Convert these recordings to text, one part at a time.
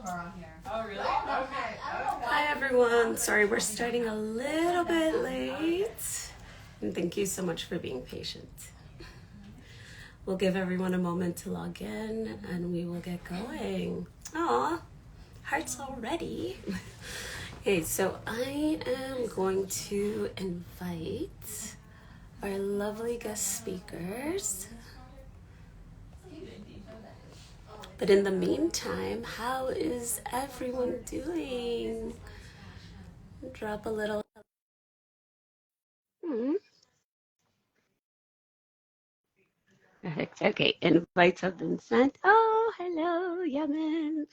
Hi everyone, sorry we're starting a little bit late. And thank you so much for being patient. We'll give everyone a moment to log in and we will get going. Aw, hearts already. Okay, so I am going to invite our lovely guest speakers. But in the meantime, how is everyone doing? Drop a little. Perfect. Okay, invites have been sent. Oh, hello, Yemen.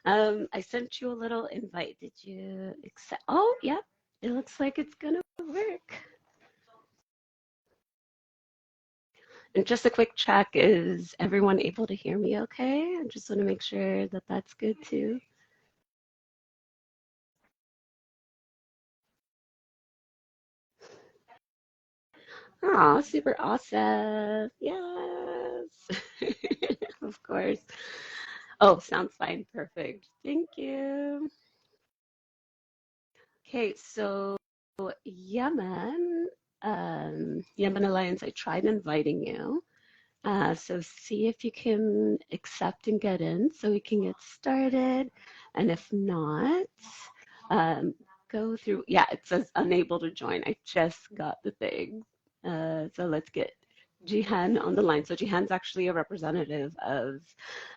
I sent you a little invite. Did you accept? Oh, yep. It looks like it's gonna work. And just a quick check, is everyone able to hear me okay? I just want to make sure that that's good too. Oh, super awesome. Yes. Of course. Oh, sounds fine. Perfect. Thank you. Okay, so Yemen, Yemen Alliance, I tried inviting you. So see if you can accept and get in so we can get started. And if not, um, go through. Yeah, it says unable to join. I just got the thing. So let's get Jihan on the line. So Jihan's actually a representative of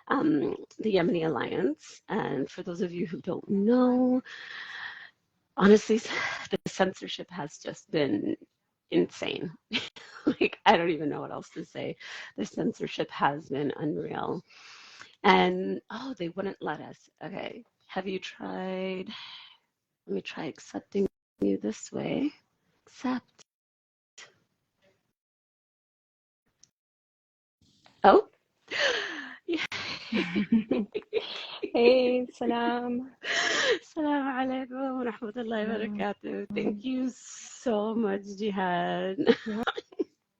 the Yemeni Alliance. And for those of you who don't know, honestly, the censorship has just been insane. Like, I don't even know what else to say. The censorship has been unreal. And oh, they wouldn't let us. Okay. Have you tried? Let me try accepting you this way. Accept. Oh. Yeah. Hey, salam. Assalamu alaikum wa rahmatullahi wa barakatuh. Thank you so much, Jihad.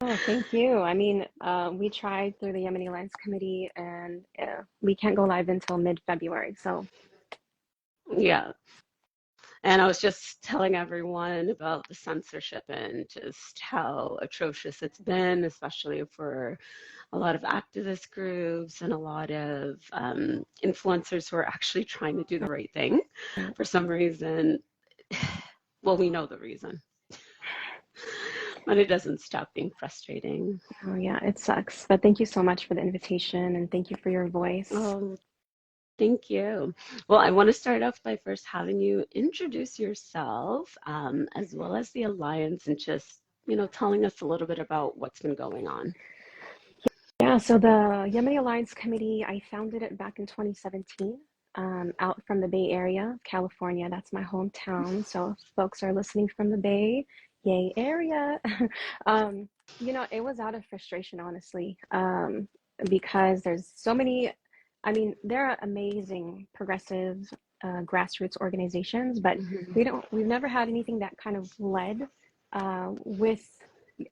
Oh, thank you. I mean, we tried through the Yemeni Alliance Committee, and we can't go live until mid-February. So, Yeah. And I was just telling everyone about the censorship and just how atrocious it's been, especially for a lot of activist groups and a lot of influencers who are actually trying to do the right thing. For some reason, well, we know the reason, but it doesn't stop being frustrating. oh yeah, it sucks. But thank you so much for the invitation, and thank you for your voice. Oh, thank you. Well, I want to start off by first having you introduce yourself, as well as the Alliance, and just, telling us a little bit about what's been going on. Yeah, so the Yemeni Alliance Committee, I founded it back in 2017, out from the Bay Area, California. That's my hometown. So if folks are listening from the Bay, yay area. um, it was out of frustration, honestly, because there's so many, I mean, there are amazing progressive grassroots organizations, but we've never had anything that kind of led with,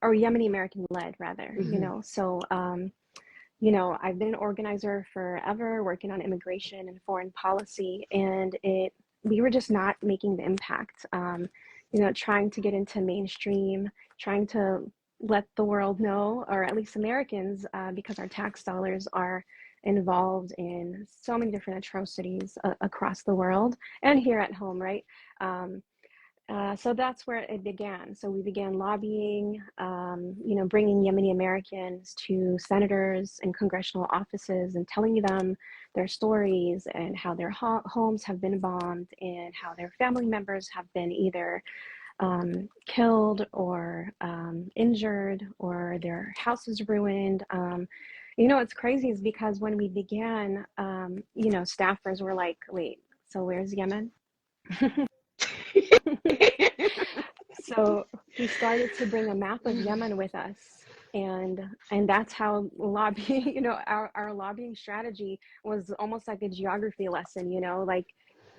or Yemeni American led rather, so I've been an organizer forever, working on immigration and foreign policy, and we were just not making the impact. Trying to get into mainstream, trying to let the world know, or at least Americans, because our tax dollars are involved in so many different atrocities across the world and here at home, right? So that's where it began. So we began lobbying, bringing Yemeni Americans to senators and congressional offices and telling them their stories and how their homes have been bombed and how their family members have been either killed or injured or their houses ruined. What's crazy is because when we began, staffers were like, wait, so where's Yemen? So we started to bring a map of Yemen with us, and that's how lobbying, our lobbying strategy was almost like a geography lesson, like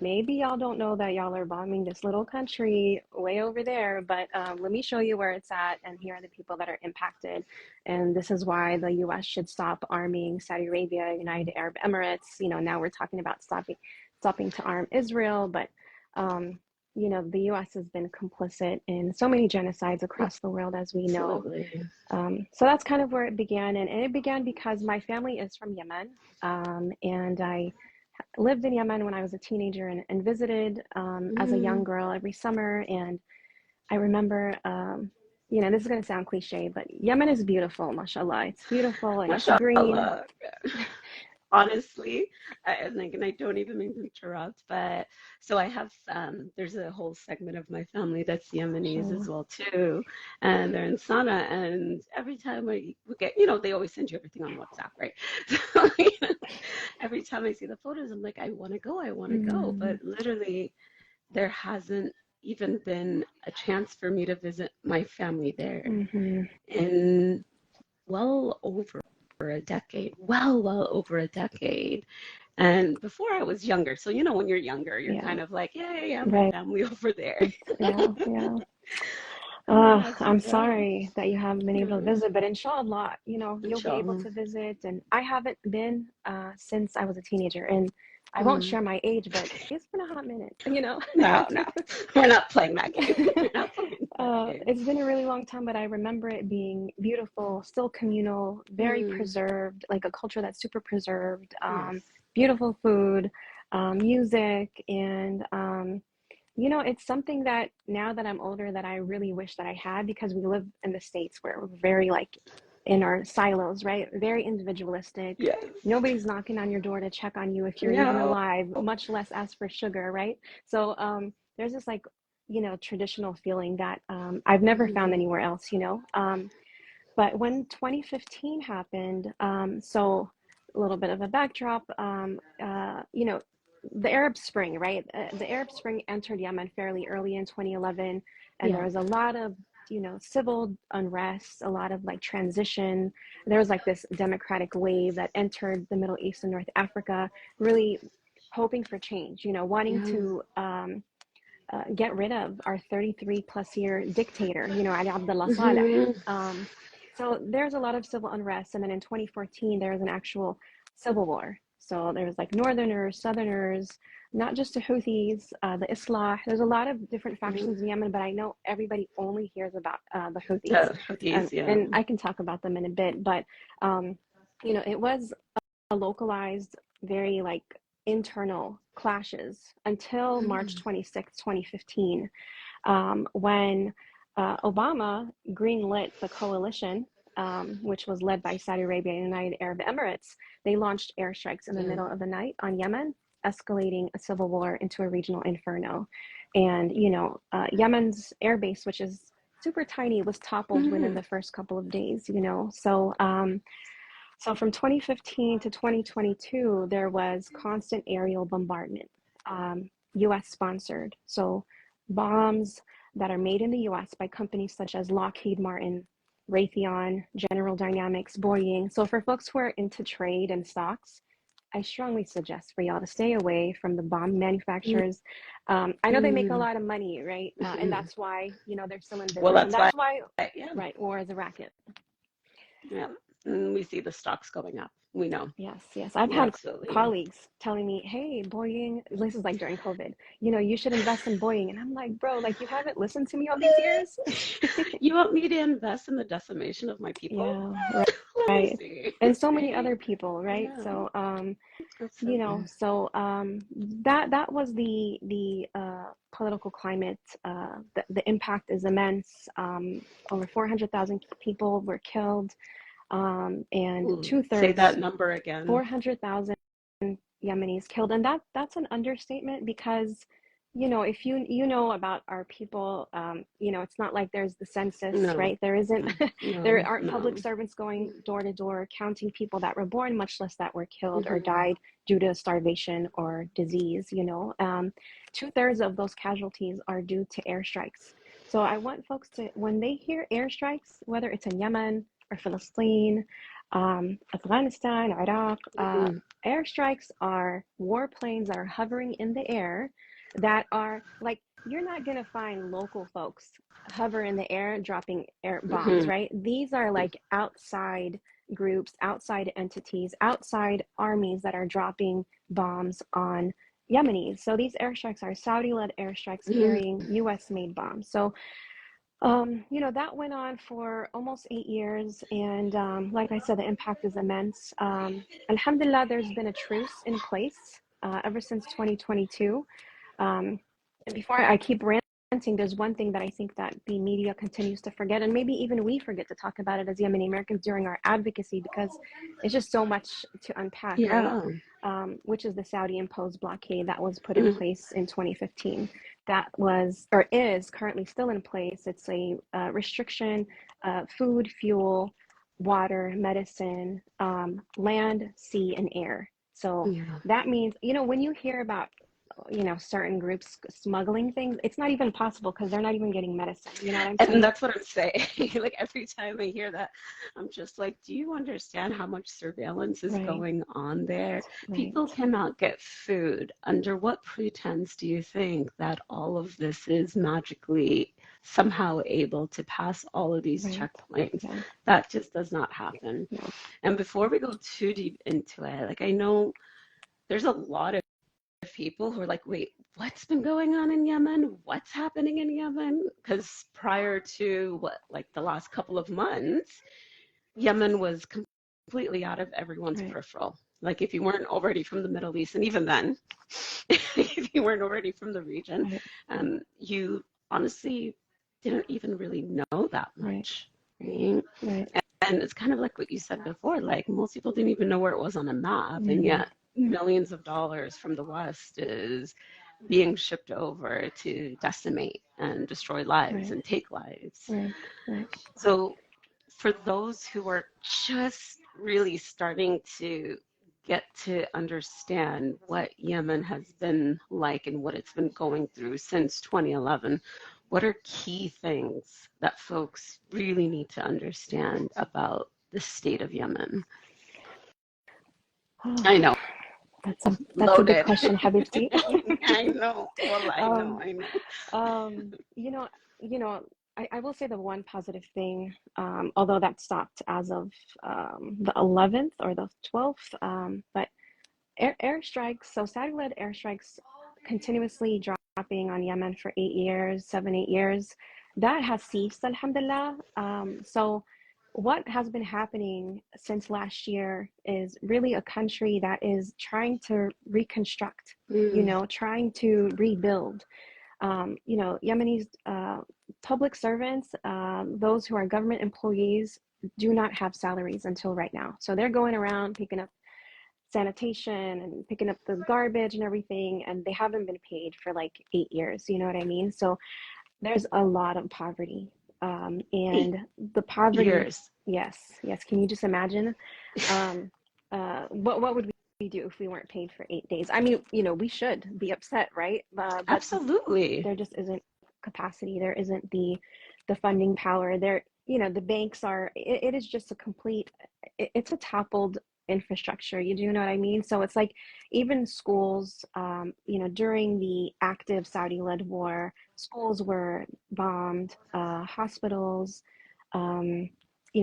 maybe y'all don't know that y'all are bombing this little country way over there, but let me show you where it's at, and here are the people that are impacted. And this is why the US should stop arming Saudi Arabia, United Arab Emirates. Now we're talking about stopping to arm Israel, but um, the US has been complicit in so many genocides across the world, as we know. Absolutely. So that's kind of where it began. And it began because my family is from Yemen. And I lived in Yemen when I was a teenager and visited as a young Mm, girl every summer. And I remember, this is going to sound cliche, but Yemen is beautiful, mashallah. It's beautiful and it's green. mashallah. Honestly, and I don't even mean to interrupt, but so I have there's a whole segment of my family that's Yemenis as Mashallah. well too, and they're in Sana, and every time we get, they always send you everything on WhatsApp, right? So, every time I see the photos, I'm like, I want to go, Mm, but literally there hasn't even been a chance for me to visit my family there hmm in well over a decade, well over a decade. And before I was younger, so when you're younger, you're Yeah, kind of like, yeah, yeah, my right. family over there. Yeah, yeah. And as you I'm go, sorry that you haven't been able to yeah, visit, but inshallah, you'll be able inshallah. to visit. And I haven't been since I was a teenager, and I won't Mm, share my age, but it's been a hot minute. no, no, we're not playing that game. We're not playing that game. It's been a really long time, but I remember it being beautiful, still communal, very Mm, preserved, like a culture that's super preserved, yes. beautiful food, music, and it's something that now that I'm older that I really wish that I had, because we live in the States where we're very like in our silos, right? Very individualistic. Yes. Nobody's knocking on your door to check on you if you're even No. alive, much less ask for sugar, right? So there's this like, traditional feeling that I've never found Mm, anywhere else. But when 2015 happened, so a little bit of a backdrop, the Arab Spring, right? The Arab Spring entered Yemen fairly early in 2011, and there yeah. was a lot of, civil unrest, a lot of like transition. There was like this democratic wave that entered the Middle East and North Africa, really hoping for change, wanting Yeah. to get rid of our 33 plus year dictator, Ali Abdullah Saleh. Hmm. Um, so there's a lot of civil unrest. And then in 2014, there was an actual civil war. So there was like Northerners, Southerners, not just the Houthis, the Islah. There's a lot of different factions in Yemen, but I know everybody only hears about the Houthis. Houthis, yeah. And I can talk about them in a bit. But, it was a localized, very like internal clashes until Mm, March 26, 2015, when Obama greenlit the coalition, which was led by Saudi Arabia and United Arab Emirates. They launched airstrikes in the yeah. middle of the night on Yemen, escalating a civil war into a regional inferno. And, Yemen's airbase, which is super tiny, was toppled within Mm, the first couple of days. So from 2015 to 2022, there was constant aerial bombardment, US sponsored. So bombs that are made in the US by companies such as Lockheed Martin, Raytheon, General Dynamics, Boeing. So for folks who are into trade and stocks, I strongly suggest for y'all to stay away from the bomb mm, manufacturers. I know they make a mm. lot of money, right? And that's why, they're still in Well, business. And that's why, that's why, yeah, right, war is a racket. yeah. And we see the stocks going up. We know. Yes, yes. I've We had absolutely know. colleagues telling me, hey, Boeing, this is like during COVID, you should invest in Boeing. And I'm like, bro, like you haven't listened to me all these years? You want me to invest in the decimation of my people? Yeah, Let me right. see. And so many Right? other people, right? Yeah, So, absolutely. that was the political climate. The impact is immense. Over 400,000 people were killed, and Ooh, say that two-thirds, number again. 400,000 Yemenis killed, and that's an understatement because, if you know about our people, it's not like there's the census, No, right? There isn't, there no, aren't public no. servants going door to door counting people that were born, much less that were killed or Hmm. died due to starvation or disease. Two-thirds of those casualties are due to airstrikes. So I want folks to, when they hear airstrikes, whether it's in Yemen or Palestine, Afghanistan, Iraq. Mm-hmm. Airstrikes are warplanes that are hovering in the air that are like, you're not going to find local folks hover in the air dropping air bombs, Mm-hmm. right? These are like outside groups, outside entities, outside armies that are dropping bombs on Yemenis. So these airstrikes are Saudi led airstrikes carrying US made bombs. So that went on for almost 8 years, and like I said, the impact is immense. Alhamdulillah, there's been a truce in place ever since 2022. And before I keep ranting, there's one thing that I think that the media continues to forget, and maybe even we forget to talk about it as Yemeni Americans during our advocacy, because it's just so much to unpack, right? Yeah. Which is the Saudi imposed blockade that was put in place in 2015. That was, or is currently still in place. It's a restriction, food, fuel, water, medicine, land, sea, and air. So Yeah. that means, when you hear about, certain groups smuggling things, it's not even possible because they're not even getting medicine. You know what I'm And saying? that's what I'm saying. Like every time I hear that, I'm just like, do you understand how much surveillance is Right, going on there? right, People cannot get food. Under what pretense do you think that all of this is magically somehow able to pass all of these right. checkpoints? Yeah, That just does not happen. no, And before we go too deep into it, like I know there's a lot of people who are like, wait, what's been going on in Yemen? What's happening in Yemen? Because prior to like the last couple of months, Yemen was completely out of everyone's right, peripheral. Like if you weren't already from the Middle East, and even then, if you weren't already from the region, right, you honestly didn't even really know that right, much, right? right. And it's kind of like what you said before, like most people didn't even know where it was on a map, and Mm-hmm. yet millions of dollars from the West is being shipped over to decimate and destroy lives Right, and take lives. right, right. So, for those who are just really starting to get to understand what Yemen has been like and what it's been going through since 2011, what are key things that folks really need to understand about the state of Yemen? I know, That's a big loaded. question, Habibti. I know. Well, I know, um, I know. um, you know, you know, I will say the one positive thing, although that stopped as of the 11th or the 12th, but airstrikes, so Saudi-led airstrikes continuously dropping on Yemen for 8 years, 7, 8 years, that has ceased, alhamdulillah. So what has been happening since last year is really a country that is trying to reconstruct, Mm, trying to rebuild. Yemenis, public servants, those who are government employees, do not have salaries until right now. So they're going around picking up sanitation and picking up the garbage and everything, and they haven't been paid for like 8 years. You know what I mean? So there's a lot of poverty. eight And the poverty, years. yes, yes. Can you just imagine? Um, what would we do if we weren't paid for 8 days? I mean, we should be upset, right? But Absolutely. there just isn't capacity. There isn't the funding power. The banks are. It is just a complete. It's a toppled infrastructure. You do know what I mean? So it's like even schools. During the active Saudi-led war, schools were bombed. Hospitals. Um,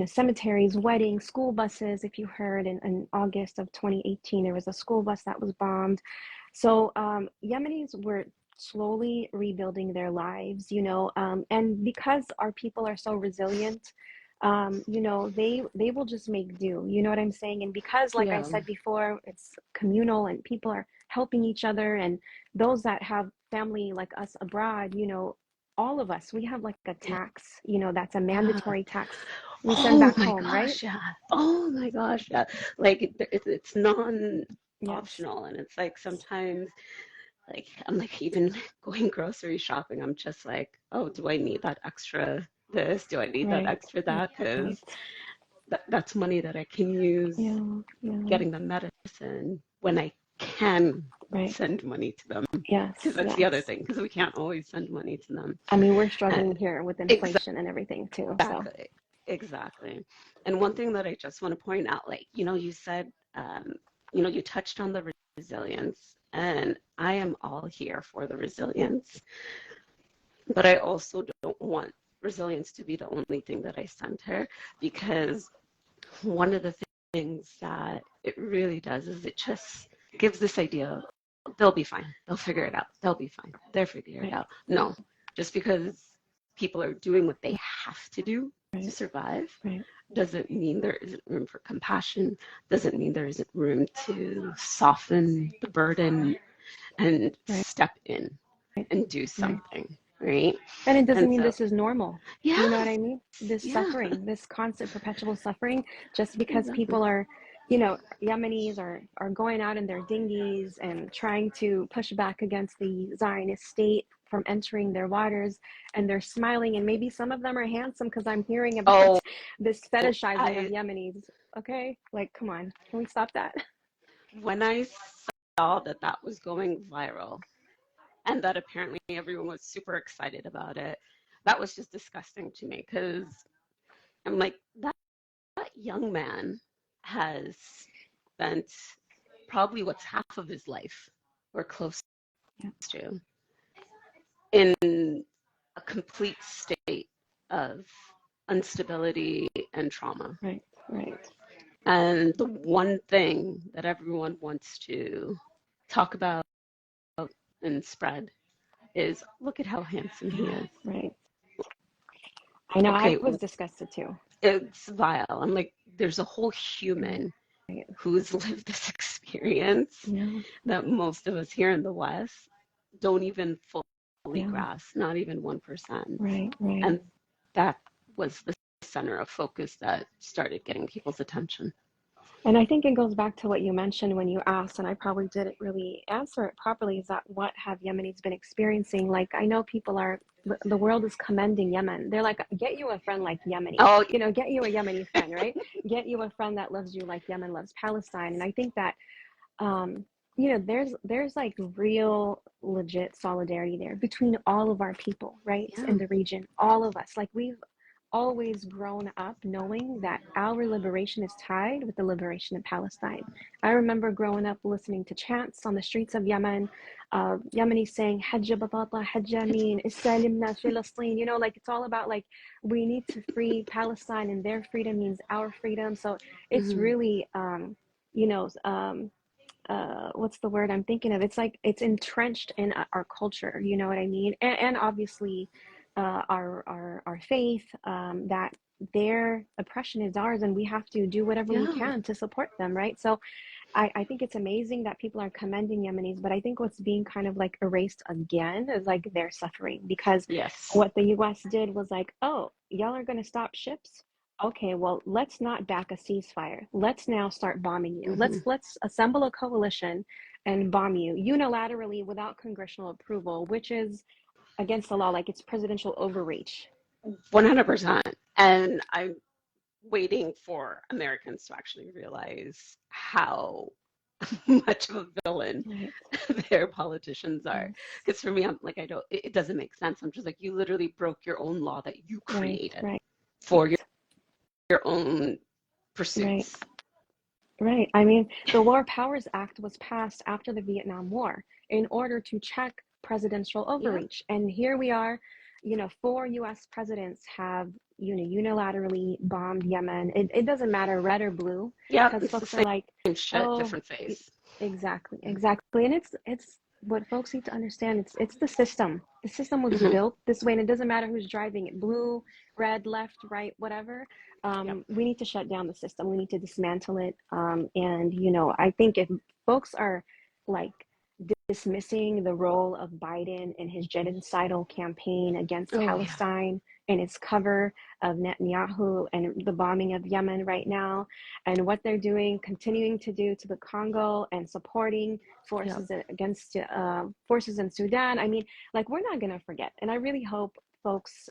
cemeteries, weddings, school buses. If you heard in August of 2018, there was a school bus that was bombed. So Yemenis were slowly rebuilding their lives, and because our people are so resilient, they will just make do. You know what I'm saying? And because, like I Yeah. said before, it's communal and people are helping each other, and those that have family like us abroad, all of us, we have like a tax, that's a Yeah. mandatory tax we send Oh back my home, right? gosh, yeah. Oh my gosh, yeah. Like it's Yes, non-optional, and it's like sometimes like I'm like even going grocery shopping, I'm just like, oh, do I need that extra this? Do I need that right, extra that? right. Because that's money that I can use Yeah, yeah, getting the medicine when I can right. send money to them. Because Yes, that's the other yes. thing, because we can't always send money to them. I mean, we're Uh, struggling here with inflation and everything too. So, exactly. exactly. And one thing that I just want to point out, like, you said, you touched on the resilience, and I am all here for the resilience, but I also don't want resilience to be the only thing that I center, because one of the things that it really does is it just gives this idea of they'll be fine, they'll figure it out, they'll be fine, they'll figure it Right, out. No, just because people are doing what they have to do to right, survive right, doesn't mean there isn't room for compassion, doesn't mean there isn't room to soften the burden and right, step in and do right. something, right? And it doesn't And mean so, this is normal. You know what yes, I mean? This yeah, suffering, this constant perpetual suffering, just because exactly. people are, Yemenis are going out in their dinghies and trying to push back against the Zionist state from entering their waters, and they're smiling, and maybe some of them are handsome because I'm hearing about Oh, this fetishizing of I Yemenis. Okay? Like, come on. Can we stop that? when I saw that that was going viral and that apparently everyone was super excited about it, that was just disgusting to me because I'm like, that young man has spent probably what's half of his life or close Yeah, to in a complete state of instability and trauma. right, right, And the one thing that everyone wants to talk about and spread is look at how handsome he is. right. I know, I Okay, was disgusted too. it's vile. I'm like, there's a whole Right, human right. who's lived this experience Yeah, that most of us here in the West don't even fully yeah, grasp, not even 1%. right, right. And that was the center of focus that started getting people's attention. And I think it goes back to what you mentioned when you asked, and I probably didn't really answer it properly, is that what have Yemenis been experiencing? Like, I know people are, the world is commending Yemen. They're like, get you a friend like Yemeni, Oh, get you a Yemeni friend, right? Get you a friend that loves you like Yemen loves Palestine. And I think that, um, there's like real legit solidarity there between all of our people, right? yeah, In the region, all of us. Like, we've always grown up knowing that our liberation is tied with the liberation of Palestine. I remember growing up listening to chants on the streets of Yemen, Yemenis saying, Hajja Batata, Hajja Amin, Issalimna Filastin. Like, it's all about like, we need to free Palestine, and their freedom means our freedom. So it's mm-hmm. really, you know, um, what's the word I'm thinking of? It's like it's entrenched in our culture. You know what I mean? And obviously, our faith, that their oppression is ours, and we have to do whatever we Yeah, can to support them, right? So I think it's amazing that people are commending Yemenis, but I think what's being kind of like erased again is like their suffering, because yes, what the US did was like, oh, y'all are going to stop ships? Okay, well, let's not back a ceasefire. Let's now start bombing you. mm-hmm. Let's assemble a coalition and bomb you unilaterally without congressional approval, which is against the law, like it's presidential overreach. 100%. And I'm waiting for Americans to actually realize how much of a villain Right. their politicians are. Yes. Because for me, I'm like, I don't, it doesn't make sense. I'm just like, you literally broke your own law that you Right. created Right. for your own Right. pursuits. Right. I mean, the War Powers Act was passed after the Vietnam War in order to check presidential Yep, overreach. And here we are, 4 US presidents have, unilaterally bombed Yemen. It doesn't matter red or blue, yep, because it's the folks are like, same shit, oh, different face. exactly, exactly. And it's what folks need to understand. It's the system. The system was Mm-hmm. built this way, and it doesn't matter who's driving it, blue, red, left, right, whatever. Yep. We need to shut down the system. We need to dismantle it. And I think if folks are like dismissing the role of Biden in his genocidal campaign against Oh, yeah. Palestine and its cover of Netanyahu and the bombing of Yemen right now, and what they're doing, continuing to do to the Congo, and supporting Yep. forces against forces in Sudan. I mean, like, we're not going to forget. And I really hope folks,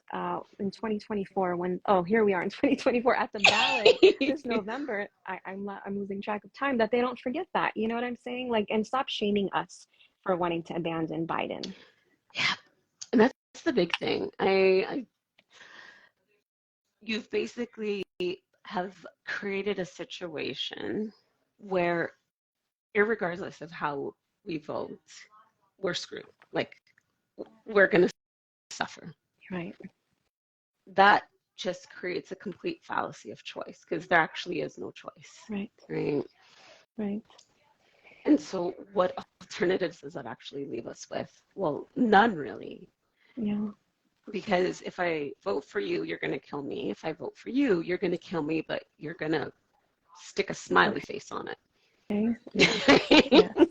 in 2024, when, oh, here we are in 2024 at the ballot this November, I'm losing track of time, that they don't forget that. You know what I'm saying? Like, and stop shaming us for wanting to abandon Biden. Yeah. And that's the big thing. I you've basically have created a situation where, irregardless of how we vote, we're screwed. Like, we're going to suffer. Right. That just creates a complete fallacy of choice because there actually is no choice, Right. right? Right. And so, what alternatives does that actually leave us with? Well, none really. Yeah. Because if I vote for you, you're going to kill me. If I vote for you, you're going to kill me, but you're going to stick a smiley face on Okay. Yes. it. Yes.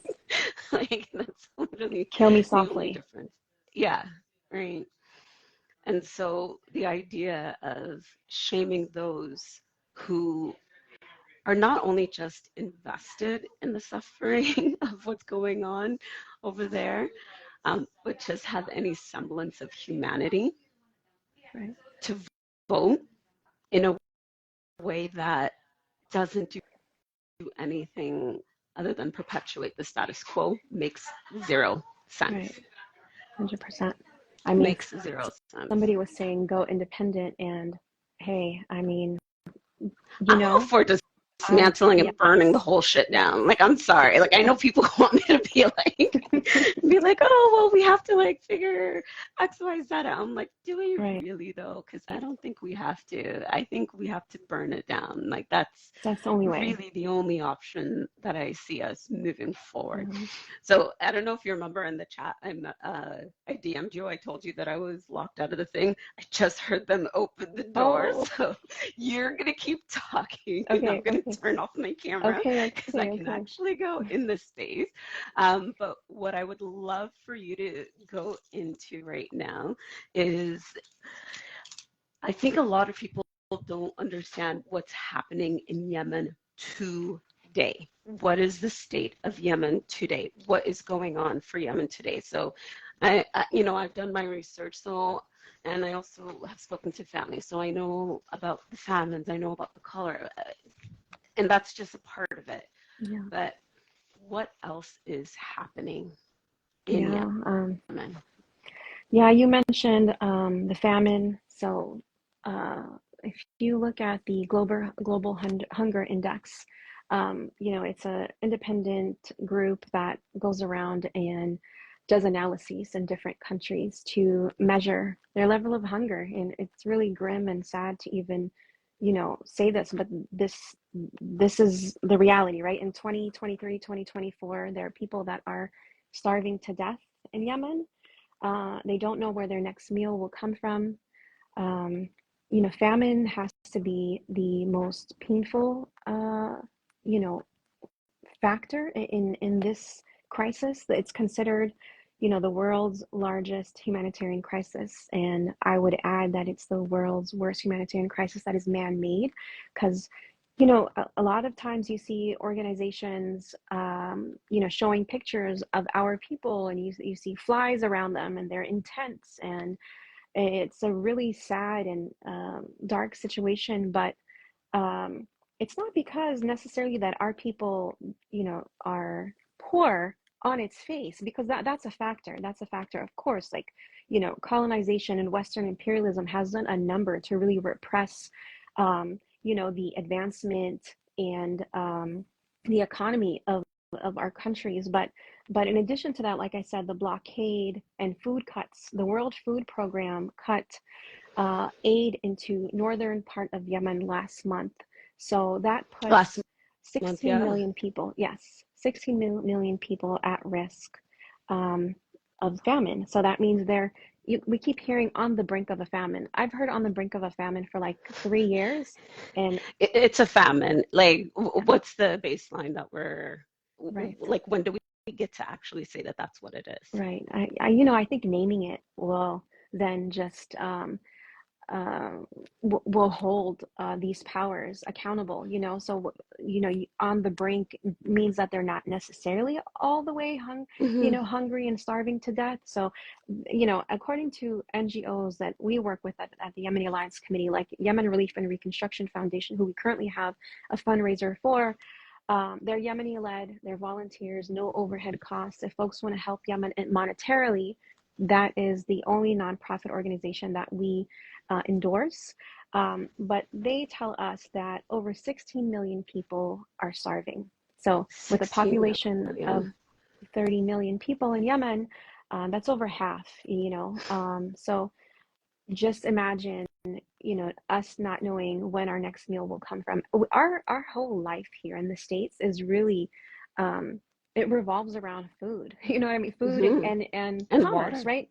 Like, that's literally Kill me the only softly. difference. Yeah, right. And so the idea of shaming those who are not only just invested in the suffering of what's going on over there, but just have any semblance of humanity Right. to vote in a way that doesn't do anything other than perpetuate the status quo makes zero sense. Right. 100%. I mean, Makes zero sense. somebody was saying go independent, and hey, I mean, you I'm all know, for dismantling and burning the yes, whole shit yes, down. Like, I'm sorry. Like, I know people want me to be like, oh, well, we have to like figure X, Y, Z out. I'm like, do we right. really though? Because I don't think we have to. I think we have to burn it down. Like, that's That's the only way. really the only option that I see us moving forward. Mm-hmm. So I don't know if you remember in the chat, I DM'd you. I told you that I was locked out of the thing. I just heard them open the door. Oh, So you're gonna keep talking, and I'm okay, gonna okay, turn off my camera okay, because I okay, can okay. actually go in this space. But what I would love for you to go into right now is, I think a lot of people don't understand what's happening in Yemen today. What is the state of Yemen today? What is going on for Yemen today? So, I've done my research. So, and I also have spoken to family. So I know about the famines. I know about the cholera, and that's just a part of it. Yeah, But what else is happening in yeah. Yemen? Yeah, you mentioned the famine. So, if you look at the Hunger Index, it's an independent group that goes around and does analyses in different countries to measure their level of hunger. And it's really grim and sad to even, say this, but this is the reality, right? In 2023, 2024, there are people that are starving to death in Yemen. They don't know where their next meal will come from. Um, famine has to be the most painful, you know, factor in this crisis. It's considered, the world's largest humanitarian crisis, and I would add that it's the world's worst humanitarian crisis that is man-made, because a lot of times you see organizations, showing pictures of our people, and you see flies around them, and they're in tents, and it's a really sad and dark situation. But um, it's not because necessarily that our people, are poor on its face, because that's a factor. That's a factor, of course. Like, colonization and Western imperialism has done a number to really repress, the advancement and the economy of our countries. But in addition to that, like I said, the blockade and food cuts, the World Food Program cut aid into northern part of Yemen last month. So that Last puts month, 16 yeah. million people, yes, 16 million people at risk um, of famine. So that means we keep hearing on the brink of a famine. I've heard on the brink of a famine for like 3 years. And It's a famine. Like, yeah, what's the baseline that we're right, like? When do we get to actually say that that's what it is? right. I think naming it will then just uh, will hold these powers accountable, so on the brink means that they're not necessarily all the way Hmm. hungry and starving to death. So according to NGOs that we work with at the Yemeni Alliance Committee, like Yemen Relief and Reconstruction Foundation, who we currently have a fundraiser for, they're Yemeni led, they're volunteers, no overhead costs. If folks want to help Yemen monetarily, That is the only nonprofit organization that we endorse. But they tell us that over 16 million people are starving. So, with a 16 population of million. 30 million people in Yemen, that's over half, So, just imagine, us not knowing when our next meal will come from. Our whole life here in the States is really, um, it revolves around food. You know what I mean? Food Hmm. and And commerce, water. right?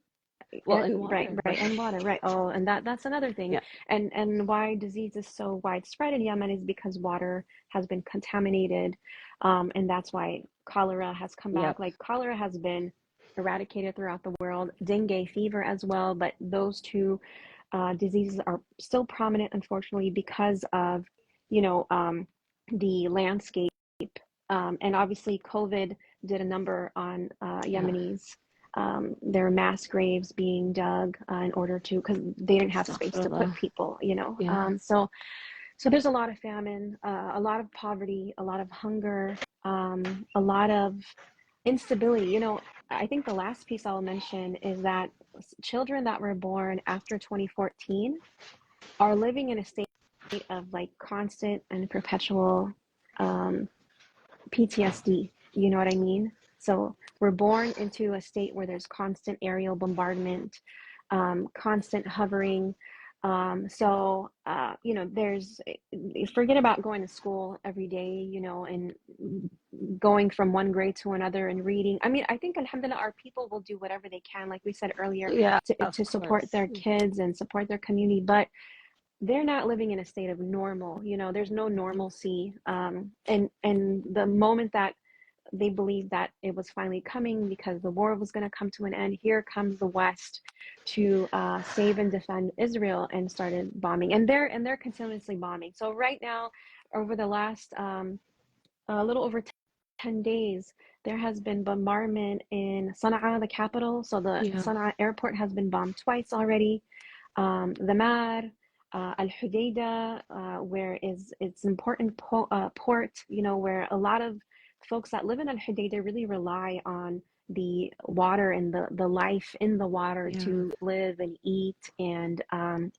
Well, and Right, water, right, right? and water, right. Oh, and that's another thing. Yeah. And why disease is so widespread in Yemen is because water has been contaminated, and that's why cholera has come back. Yep. Like cholera has been eradicated throughout the world, dengue fever as well, but those two diseases are still prominent, unfortunately, because of, you know, um, the landscape. And obviously, COVID did a number on Yeah. Yemenis. Their mass graves being dug in order to, because they didn't have space to put Astaghfirullah. people. Yeah. So there's a lot of famine, a lot of poverty, a lot of hunger, a lot of instability. I think the last piece I'll mention is that children that were born after 2014 are living in a state of like constant and perpetual um, PTSD. You know what I mean? So we're born into a state where there's constant aerial bombardment, constant hovering. There's forget about going to school every day, and going from one grade to another and reading. I mean, I think, alhamdulillah, our people will do whatever they can, like we said earlier, Yeah, of to support course. their kids and support their community. But they're not living in a state of normal. There's no normalcy. And the moment that they believed that it was finally coming because the war was going to come to an end, here comes the West to save and defend Israel and started bombing. And they're continuously bombing. So right now, over the last a little over 10 days, there has been bombardment in Sana'a, the capital. So the Yeah. Sana'a airport has been bombed twice already. The Mar, Al Hudaydah, where it's an important port, where a lot of folks that live in Al Hudaydah really rely on the water and the life in the water Yeah. to live and eat and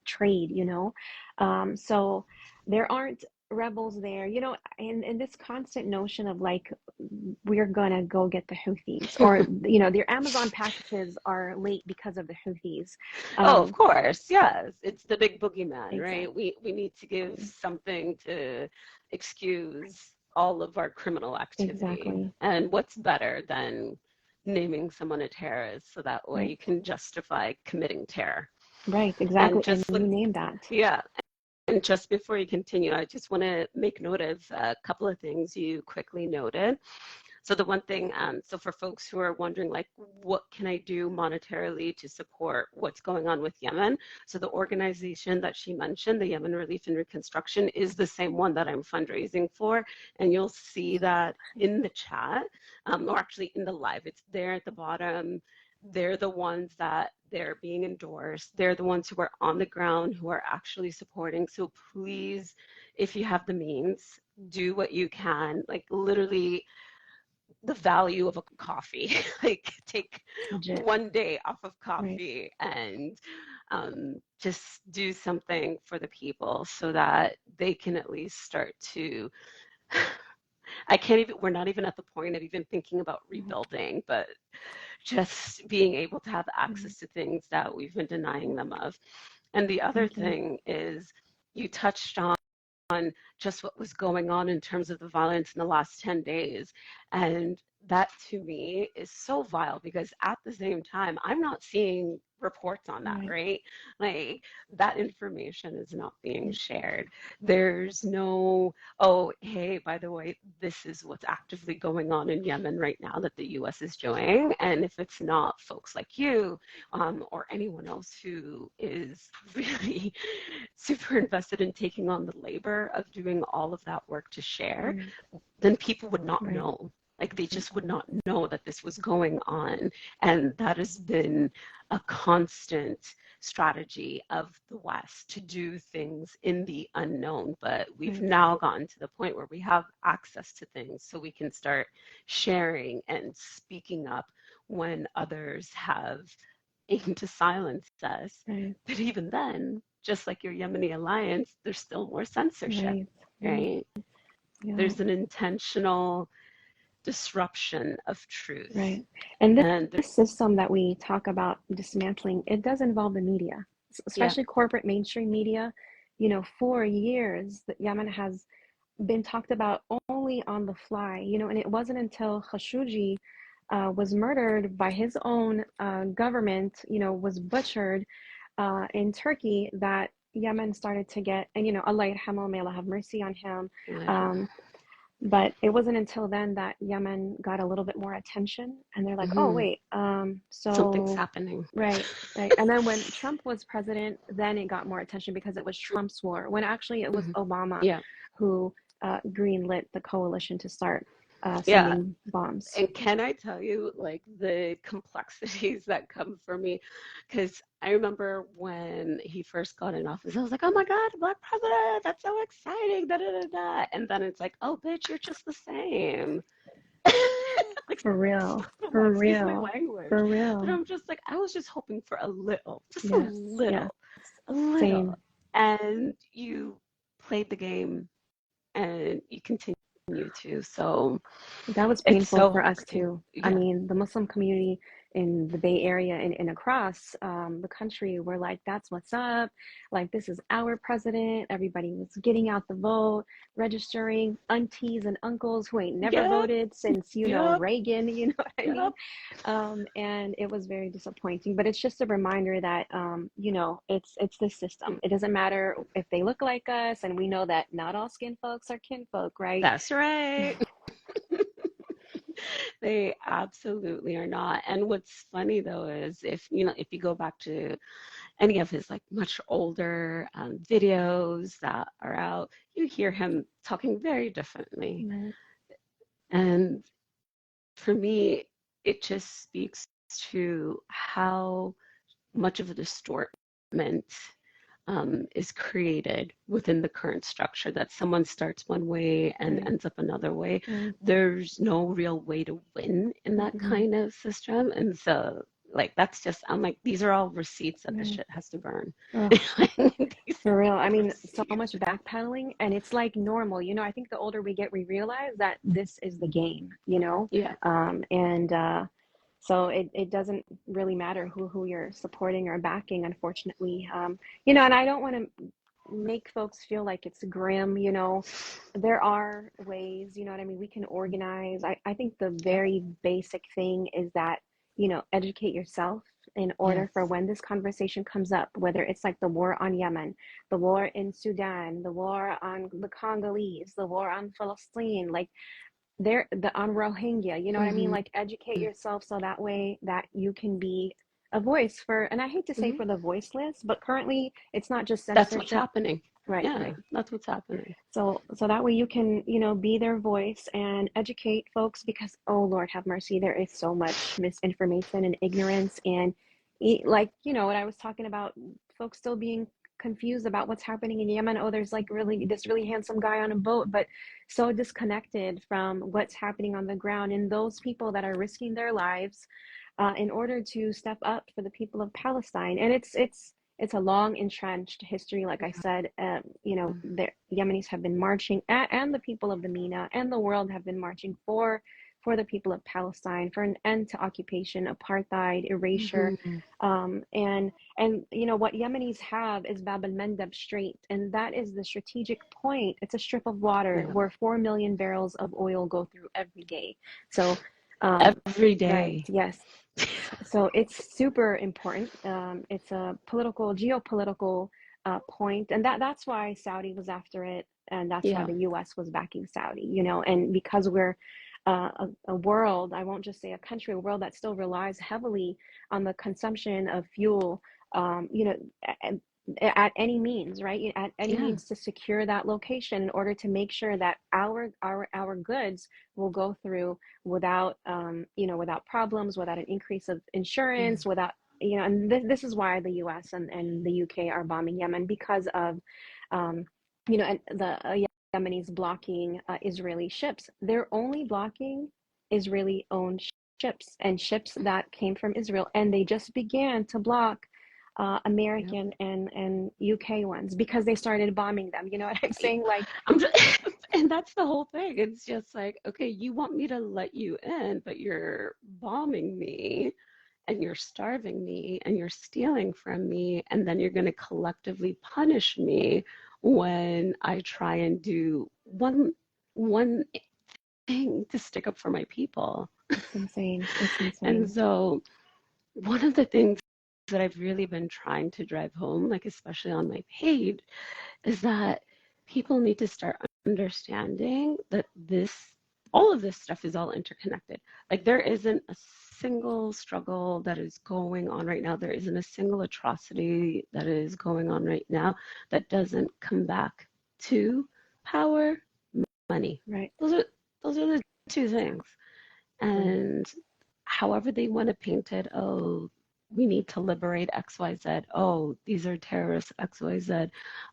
trade. So there aren't rebels there, and this constant notion of like we're gonna go get the Houthis, or their Amazon packages are late because of the Houthis. Oh, of Um, course. Yes. It's the big boogeyman, right? exactly, We need to give something to excuse all of our criminal activity. exactly, And what's better than naming someone a terrorist so that way right, you can justify committing terror. right, And exactly, and just you like, name that. yeah. And just before you continue, I just want to make note of a couple of things you quickly noted. So the one thing, so for folks who are wondering, like, what can I do monetarily to support what's going on with Yemen? So the organization that she mentioned, the Yemen Relief and Reconstruction, is the same one that I'm fundraising for. And you'll see that in the chat, or actually in the live, it's there at the bottom. They're the ones that they're being endorsed. They're the ones who are on the ground, who are actually supporting. So please, if you have the means, do what you can. Like literally, the value of a coffee. Like take Legit, one day off of right, coffee and just do something for the people so that they can at least start to. I can't even, we're not even at the point of even thinking about rebuilding, but just being able to have mm-hmm. access to things that we've been denying them of. And the other Thank you. thing is, you touched on just what was going on in terms of the violence in the last 10 days. And that to me is so vile because at the same time, I'm not seeing reports on that, Right, right? Like that information is not being right, shared. There's no, oh, hey, by the way, this is what's actively going on in Yemen right now that the US is doing. And if it's not folks like you or anyone else who is really super invested in taking on the labor of doing all of that work to share, right, then people would not right, know. Like they just would not know that this was going on. And that has been a constant strategy of the West to do things in the unknown. But we've right, now gotten to the point where we have access to things so we can start sharing and speaking up when others have aim to silence us. Right. But even then, just like your Yemeni alliance, there's still more censorship, Right. Right. right? Yeah. There's an intentional disruption of truth. Right. And And this system that we talk about dismantling, it does involve the media, yeah, especially corporate mainstream media. For years, that Yemen has been talked about only on the fly, and it wasn't until Khashoggi was murdered by his own government, was butchered in Turkey, that Yemen started to get, and Allah yarhamu, may Allah have mercy on him. Um, but it wasn't until then that Yemen got a little bit more attention, and they're like, oh, mm-hmm. wait, Something's so, happening. right, right. And then when Trump was president, then it got more attention because it was Trump's war, when actually it was Mm-hmm. Obama Yeah, who greenlit the coalition to start yeah. sending bombs. And can I tell you, like, the complexities that come for me? Because I remember when he first got in office, I was like, oh my God, a black president, that's so exciting, da da da da. And then it's like, oh, bitch, you're just the same. Like, For real, for excuse my real, language. for But real. I'm just like, I was just hoping for a little, just Yes, yes, a little. same. And you played the game and you continue to. So That was it's painful so for us heartening. too. I Yeah. mean, the Muslim community in the Bay Area and across the country were like, that's what's up. Like, this is our president. Everybody was getting out the vote, registering, aunties and uncles who ain't never Yep. voted since, Yep. Reagan, you know what I mean? Yep. And it was very disappointing. But it's just a reminder that, it's this system. It doesn't matter if they look like us, and we know that not all skin folks are kin folk, right? That's right. They absolutely are not. And what's funny though is if you go back to any of his like much older videos that are out, you hear him talking very differently. Right. And for me, it just speaks to how much of a distortment is created within the current structure, that someone starts one way and Right. ends up another way. Right. There's no real way to win in that Mm-hmm. kind of system. And so, like, that's just, I'm like, these are all receipts that the Right. shit has to burn. Oh, These for real. I are mean, so much receipts. backpedaling, and it's like normal. I think the older we get, we realize that this is the game. Yeah. And so it doesn't really matter who you're supporting or backing, unfortunately. And I don't want to make folks feel like it's grim. There are ways, you know what I mean? We can organize. I think the Yep. very basic thing is that, educate yourself in order for Yes. when this conversation comes up, whether it's like the war on Yemen, the war in Sudan, the war on the Congolese, the war on Palestine, like the on Rohingya, you know what I mean? Mm-hmm. Like, educate yourself so that way that you can be a voice for, and I hate to say Mm-hmm. for the voiceless, but currently it's not just That's what's censorship. happening. Right, Yeah, right. that's what's happening. So that way you can, be their voice and educate folks, because, oh Lord have mercy, there is so much misinformation and ignorance, and like, what I was talking about, folks still being confused about what's happening in Yemen. Oh, there's like really this really handsome guy on a boat, but so disconnected from what's happening on the ground, and those people that are risking their lives in order to step up for the people of Palestine. And it's a long entrenched history. Like I said, the Yemenis have been marching, and the people of the MENA and the world have been marching for the people of Palestine, for an end to occupation, apartheid, erasure. Mm-hmm. And what Yemenis have is Bab el-Mandeb Strait, and that is the strategic point. It's a strip of water Yeah. where 4 million barrels of oil go through every day. So, Every right, day. yes. So it's super important. It's a geopolitical point, and that's why Saudi was after it, and that's why Yeah. the U.S. was backing Saudi. And because we're a world, I won't just say a country, a world that still relies heavily on the consumption of fuel, at, at any means, right? At any Yeah. means to secure that location in order to make sure that our goods will go through without without problems, without an increase of Mm-hmm. insurance, without and this is why the US and the UK are bombing Yemen, because of and the Yemenis blocking Israeli ships. They're only blocking Israeli owned ships and ships that came from Israel, and they just began to block Yep. American and UK ones because they started bombing them. You know what I'm saying? Like, I'm just, and that's the whole thing. It's just like, okay, you want me to let you in, but you're bombing me and you're starving me and you're stealing from me, and then you're going to collectively punish me when I try and do one thing to stick up for my people. it's insane. It's And insane. so one of the things that I've really been trying to drive home, like especially on my page, is that people need to start understanding that all of this stuff is all interconnected. Like there isn't a single struggle that is going on right now. There isn't a single atrocity that is going on right now that doesn't come back to power, money. Right. Those are the two things. Right. And however they want to paint it, oh, we need to liberate XYZ. Oh, these are terrorists, XYZ.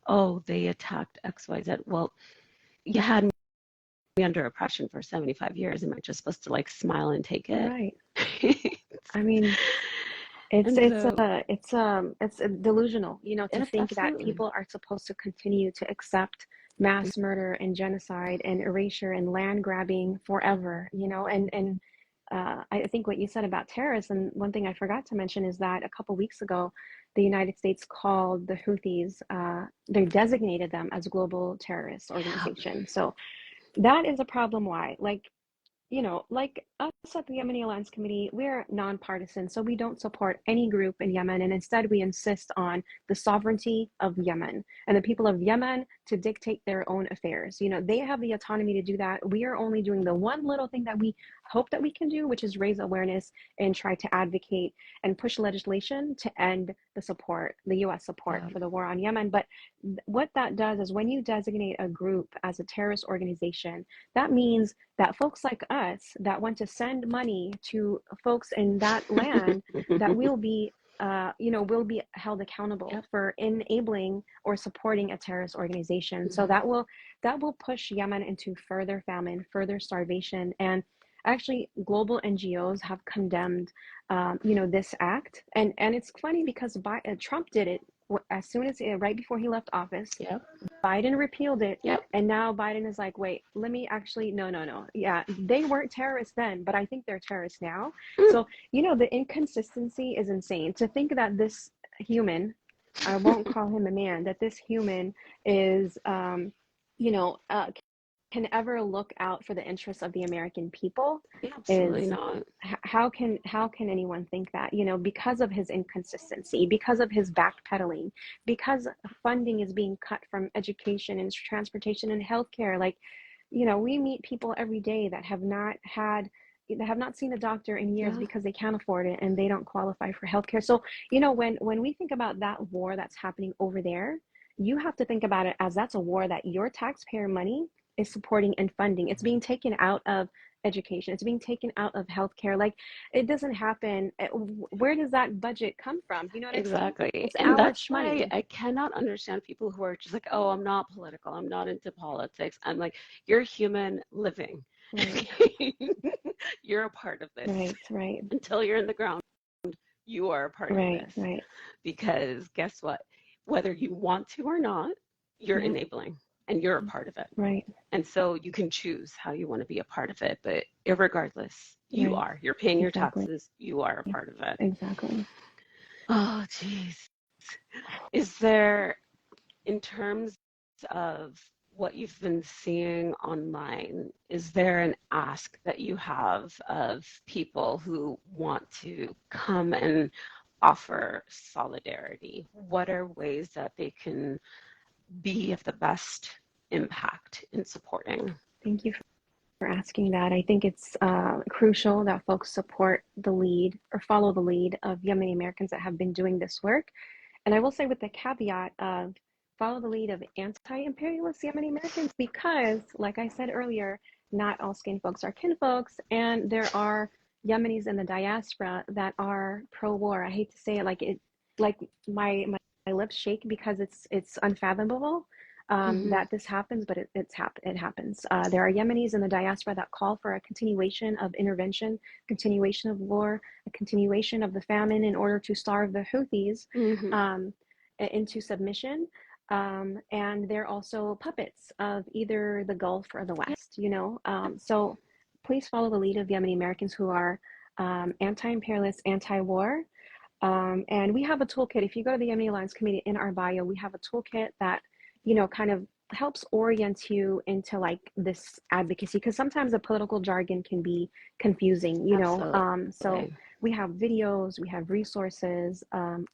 Oh, they attacked XYZ. Well, you had me under oppression for 75 years. Am I just supposed to like smile and take it? Right. I mean, It's And it's so, it's delusional, to it's think that absolutely. people are supposed to continue to accept mass murder and genocide and erasure and land grabbing forever, I think what you said about terrorists, and one thing I forgot to mention is that a couple weeks ago, the United States called the Houthis, they designated them as a global terrorist Yeah, organization. So that is a problem. Why? Like us at the Yemeni Alliance Committee, we're nonpartisan, so we don't support any group in Yemen, and instead we insist on the sovereignty of Yemen and the people of Yemen to dictate their own affairs. They have the autonomy to do that. We are only doing the one little thing that we hope that we can do, which is raise awareness and try to advocate and push legislation to end the US support yeah, for the war on Yemen. But what that does is when you designate a group as a terrorist organization, that means that folks like us that want to send money to folks in that land, that will be held accountable yep, for enabling or supporting a terrorist organization. So mm-hmm, that will push Yemen into further famine, further starvation, and actually global NGOs have condemned, this act. And it's funny because Trump did it as soon as right before he left office. yep, Biden repealed it, yep. and now Biden is like, wait, let me actually, no, no, no. Yeah, they weren't terrorists then, but I think they're terrorists now. Mm. So, the inconsistency is insane. To think that this human, I won't call him a man, that this human is, you know, uh, can ever look out for the interests of the American people Absolutely is, not. how can anyone think that, because of his inconsistency, because of his backpedaling, because funding is being cut from education and transportation and healthcare. Like, we meet people every day that have not seen a doctor in years Yeah, because they can't afford it and they don't qualify for healthcare. So, when we think about that war that's happening over there, you have to think about it as that's a war that your taxpayer money is supporting and funding. It's being taken out of education. It's being taken out of healthcare. Like, it doesn't happen. Where does that budget come from? You know what I'm saying? exactly. It's And our that's why money. I cannot understand people who are just like, oh, I'm not political. I'm not into politics. I'm like, you're human living. Right, You're a part of this. right, right, Until you're in the ground, you are a part of right, this. right. Because guess what? Whether you want to or not, you're Yeah, enabling and you're a part of it. right, And so you can choose how you want to be a part of it. But irregardless, you right. are. You're paying your Exactly, taxes. You are a part of it. exactly. Oh, geez. Is there, in terms of what you've been seeing online, is there an ask that you have of people who want to come and offer solidarity? What are ways that they can be of the best impact in supporting? Thank you for asking that. I think it's crucial that folks support the lead or follow the lead of Yemeni Americans that have been doing this work. And I will say with the caveat of follow the lead of anti-imperialist Yemeni Americans because, like I said earlier, not all skin folks are kin folks, and there are Yemenis in the diaspora that are pro-war. I hate to say it, like my lips shake because it's unfathomable. Mm-hmm. that this happens, but it happens. There are Yemenis in the diaspora that call for a continuation of intervention, continuation of war, a continuation of the famine in order to starve the Houthis Mm-hmm. um, into submission. And they're also puppets of either the Gulf or the Yeah. West, So please follow the lead of Yemeni Americans who are anti-imperialist, anti-war, and we have a toolkit. If you go to the Yemeni Alliance Committee in our bio, we have a toolkit that, kind of helps orient you into like this advocacy because sometimes the political jargon. Can be confusing. So Absolutely. we have videos, we have resources,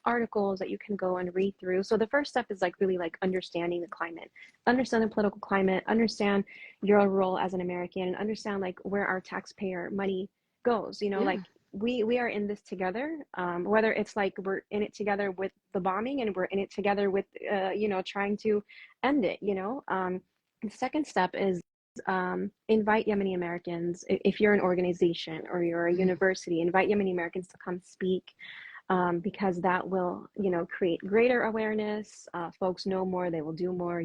articles that you can go and read through. So the first step is like really like understanding the climate, understand the political climate, understand your role as an American, and understand like where our taxpayer money goes. Yeah. Like we are in this together, whether it's like we're in it together with the bombing and we're in it together with trying to end it. The second step is invite Yemeni Americans. If you're an organization or you're a Mm-hmm. university, invite Yemeni Americans to come speak, because that will create greater awareness. Folks know more, they will do more,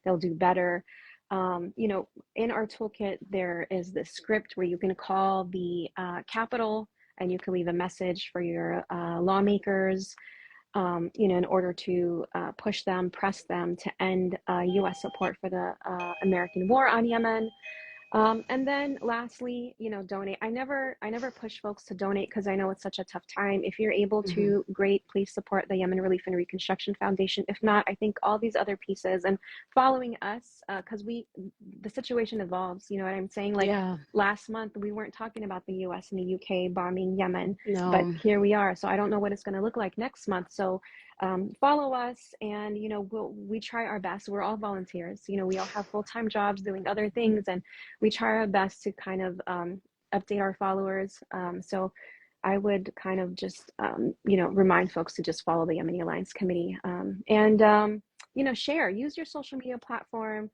they'll do better. In our toolkit there is this script where you can call the Capitol and you can leave a message for your lawmakers, in order to press them to end U.S. support for the American war on Yemen. And then lastly, donate. I never push folks to donate because I know it's such a tough time. If you're able Mm-hmm. to, great, please support the Yemen Relief and Reconstruction Foundation. If not, I think all these other pieces and following us, because the situation evolves. You know what I'm saying? Like Yeah. last month, we weren't talking about the US and the UK bombing Yemen, but No. here we are. So I don't know what it's going to look like next month. So follow us, and we try our best. We're all volunteers. We all have full-time jobs doing other things, and we try our best to kind of update our followers. So I would kind of just, remind folks to just follow the Yemeni Alliance Committee, and share, use your social media platform.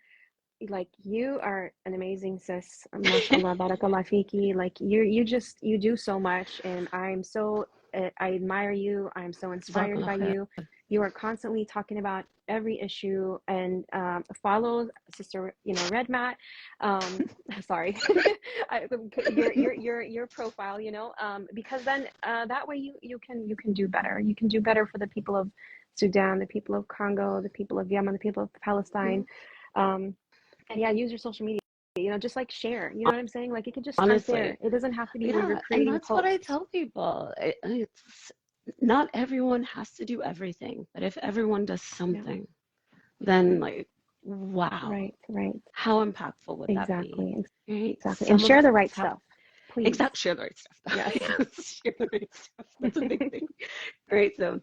Like, you are an amazing sis, mashallah, barakallah fiki. Like, you do so much, and I admire you. I'm so inspired Jazakallah by khair. you. You are constantly talking about every issue, and follow sister, Red Mat. Sorry, your profile, because then that way you can do better. You can do better for the people of Sudan, the people of Congo, the people of Yemen, the people of Palestine. Um, and yeah, use your social media, just like share, you know what I'm saying? Like, it could just start Honestly. there. It doesn't have to be where you're Yeah, and creating that's what I posts. tell people. It's not everyone has to do everything, but if everyone does Yeah, something, then like, wow, right, right. how impactful would that be? Exactly, Right? exactly. And Some of share us the right have stuff, please. exact share the right stuff. Yes. Yes, share the right stuff. That's a big thing. Right? So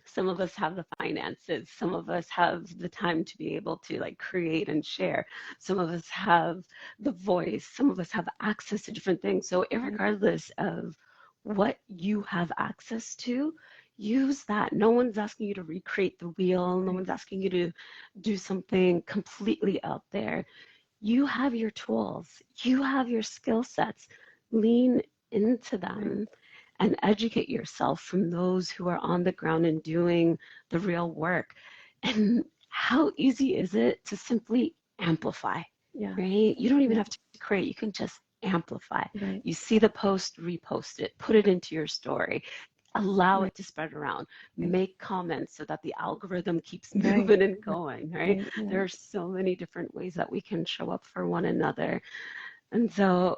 some of us have the finances, some of us have the time to be able to like create and share, some of us have the voice, some of us have access to different things. So Right, regardless of what you have access to, use that. No one's asking you to recreate the wheel, no right, one's asking you to do something completely out there. You have your tools, you have your skill sets. Lean into right. them and educate yourself from those who are on the ground and doing the real work. And how easy is it to simply amplify, Yeah, right? You don't even yeah, have to create, you can just amplify. right, You see the post, repost it, put it into your story, allow right, it to spread around, right, make comments so that the algorithm keeps right, moving and going, right? right, There right. are so many different ways that we can show up for one another. And so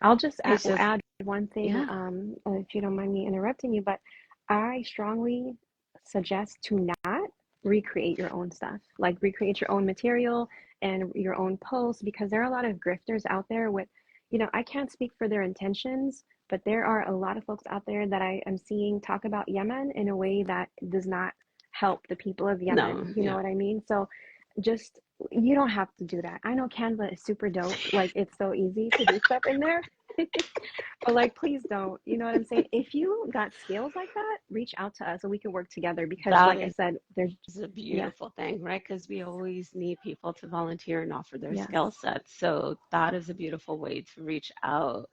I'll just it's just, add one thing, yeah, if you don't mind me interrupting you, but I strongly suggest to not recreate your own stuff. Like, recreate your own material and your own posts, because there are a lot of grifters out there with, I can't speak for their intentions, but there are a lot of folks out there that I am seeing talk about Yemen in a way that does not help the people of no, Yemen. You know yeah. what I mean? So just, you don't have to do that. I know Canva is super dope. Like, it's so easy to do stuff in there. But like, please don't. You know what I'm saying? If you got skills like that, reach out to us so we can work together. Because, That like I said, there's, is a yeah, beautiful thing, right? Because we always need people to volunteer and offer their yes, skill sets. So that is a beautiful way to reach out.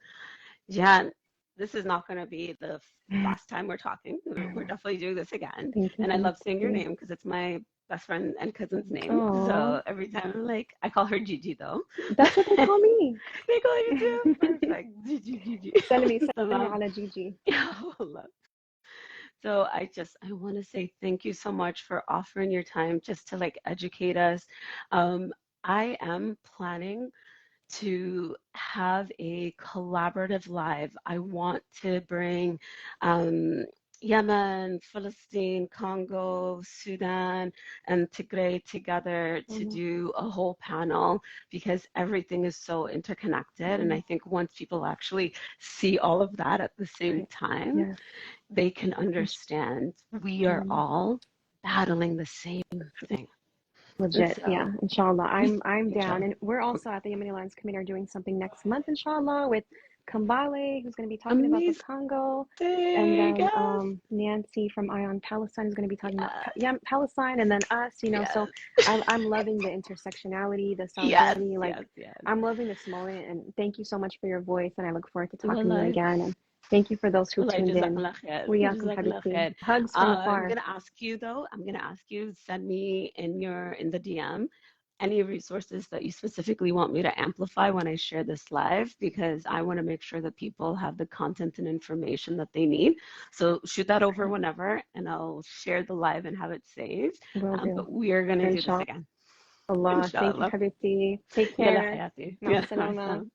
Yeah, this is not going to be the last time we're talking. We're definitely doing this again. thank you, And I thank love saying your you. name because it's my best friend and cousin's name. Oh, So every time I'm like, I call her Gigi though. that's what they call me. They call you too? Perfect. Gigi, Gigi. سلمي Tamam. على Gigi. So I want to say thank you so much for offering your time just to like educate us. Um, I am planning to have a collaborative live. I want to bring um, Yemen, Palestine, Congo, Sudan, and Tigray together to Mhm. do a whole panel because everything is so interconnected. And I Mhm. think once people actually see all of that at the same Right. time, Yes. they can understand we are Inshallah. all battling the same thing. And Legit. so, Yeah. Inshallah. I'm down. inshallah, And we're also at the Yemeni Alliance Committee are doing something next month, inshallah, with Kambale, who's going to be talking about the amazing. Congo. And then Yes. Nancy from Ion Palestine is going to be talking about Yes. Palestine, and then us, so Yes. I'm loving the intersectionality, the Yes. solidarity. Like, Yes. Yes. I'm loving this moment, and thank you so much for your voice, and I look forward to talking to you Wallahi, again. And thank you for those who wallahi, tuned in. jazakallah khair. Wiyakum Jazakallah habibti. khair. Hugs from I'm afar. gonna ask you though. I'm gonna ask you send me in the DM any resources that you specifically want me to amplify when I share this live because I want to make sure that people have the content and information that they need. So shoot that over Okay. whenever, and I'll share the live and have it saved. Will do. But we are gonna do this Inshallah. again, Allah. Thank you, inshallah. Habibti. Take Yalla care. hayati. مع Yeah, السلامة.